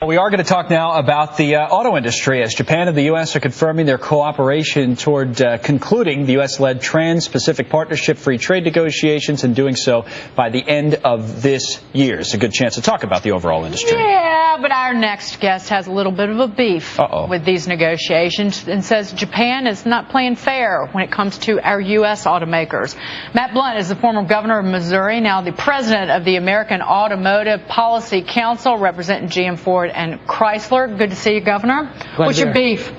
We are going to talk now about the auto industry, as Japan and the U.S. are confirming their cooperation toward concluding the U.S.-led Trans-Pacific Partnership free trade negotiations, and doing so by the end of this year. It's a good chance to talk about the overall industry. Yeah, but our next guest has a little bit of a beef with these negotiations and says Japan is not playing fair when it comes to our U.S. automakers. Matt Blunt is the former governor of Missouri, now the president of the American Automotive Policy Council, representing GM, Ford, and Chrysler. Good to see you, Governor. What's your beef?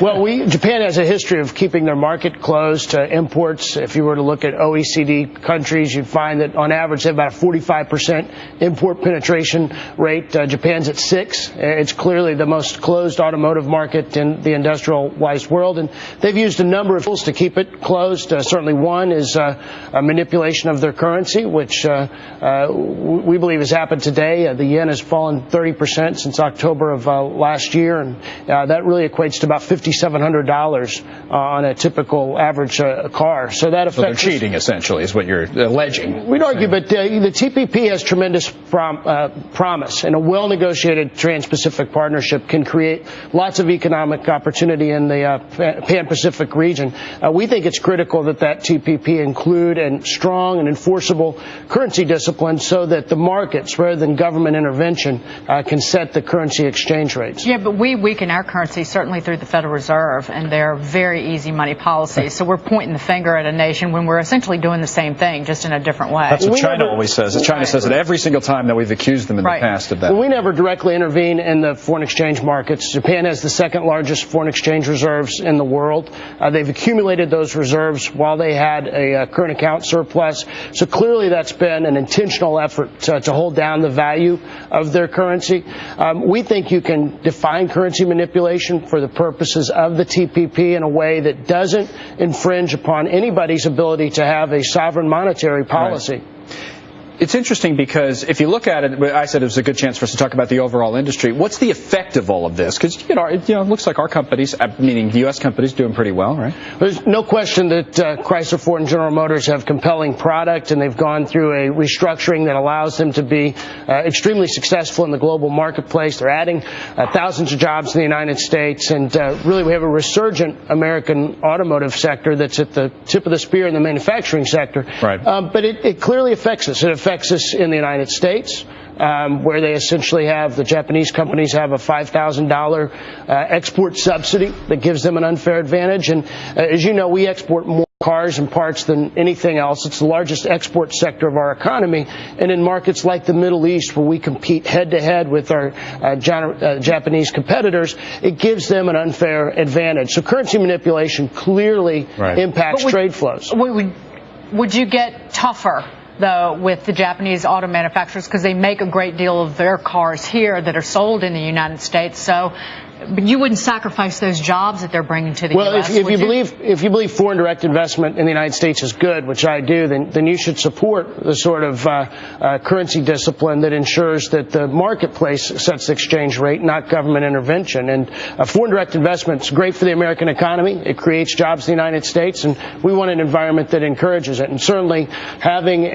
Well, Japan has a history of keeping their market closed to imports. If you were to look at OECD countries, you'd find that on average they have about a 45% import penetration rate. Japan's at 6%. It's clearly the most closed automotive market in the industrialized world, and they've used a number of tools to keep it closed. Certainly one is a manipulation of their currency, which we believe has happened today. The yen has fallen 30% since October of last year, and that really equates to about $5,700 on a typical average car. So that affects. So they're cheating, essentially, is what you're alleging. We'd argue, but the TPP has tremendous promise, and a well-negotiated Trans-Pacific Partnership can create lots of economic opportunity in the Pan-Pacific region. We think it's critical that TPP include a strong and enforceable currency discipline so that the markets, rather than government intervention, can set the currency exchange rates. Yeah, but we weaken our currency certainly through the Federal Reserve and their very easy money policy. So we're pointing the finger at a nation when we're essentially doing the same thing, just in a different way. That's what China always says. China says it every single time that we've accused them in the past of that. Well, we never directly intervene in the foreign exchange markets. Japan has the second largest foreign exchange reserves in the world. They've accumulated those reserves while they had a current account surplus. So clearly that's been an intentional effort to hold down the value of their currency. We think you can define currency manipulation for the purposes of the TPP in a way that doesn't infringe upon anybody's ability to have a sovereign monetary policy. Right. It's interesting because if you look at it, I said it was a good chance for us to talk about the overall industry. What's the effect of all of this? Because it looks like our companies, meaning the U.S. companies, doing pretty well, right? There's no question that Chrysler, Ford, and General Motors have compelling product, and they've gone through a restructuring that allows them to be extremely successful in the global marketplace. They're adding thousands of jobs in the United States, and really we have a resurgent American automotive sector that's at the tip of the spear in the manufacturing sector. Right. But it clearly affects us. It affects us in the United States, where they essentially have, the Japanese companies have a $5,000 export subsidy that gives them an unfair advantage. And as you know, we export more cars and parts than anything else. It's the largest export sector of our economy. And in markets like the Middle East, where we compete head-to-head with our Japanese competitors, it gives them an unfair advantage. So currency manipulation clearly impacts trade flows. Would you get tougher, though, with the Japanese auto manufacturers, because they make a great deal of their cars here that are sold in the United States? So you wouldn't sacrifice those jobs that they're bringing to the U.S. Well, if you believe foreign direct investment in the United States is good, which I do, then you should support the sort of currency discipline that ensures that the marketplace sets the exchange rate, not government intervention. And foreign direct investment is great for the American economy. It creates jobs in the United States, and we want an environment that encourages it. And certainly having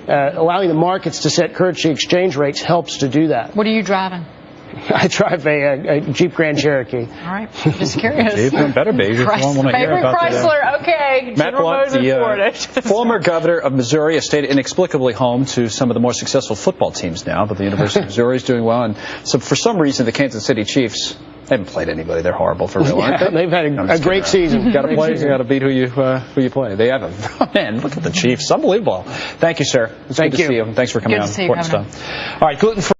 allowing the markets to set currency exchange rates helps to do that. What are you driving? I drive a Jeep Grand Cherokee. All right, just curious. Jeep, better be. Favorite Chrysler, okay. Matt Blunt, the former governor of Missouri, has stayed inexplicably home to some of the more successful football teams now, but the University of Missouri is doing well. And so for some reason, the Kansas City Chiefs, they haven't played anybody. They're horrible for real, aren't they? They've had a great season. You got to play. You got to beat who you play. They have man. Look at the Chiefs. Unbelievable. Thank you, sir. It's good to see you. Thanks for coming on. Good to see you, Governor. Important stuff. All right, gluten-free.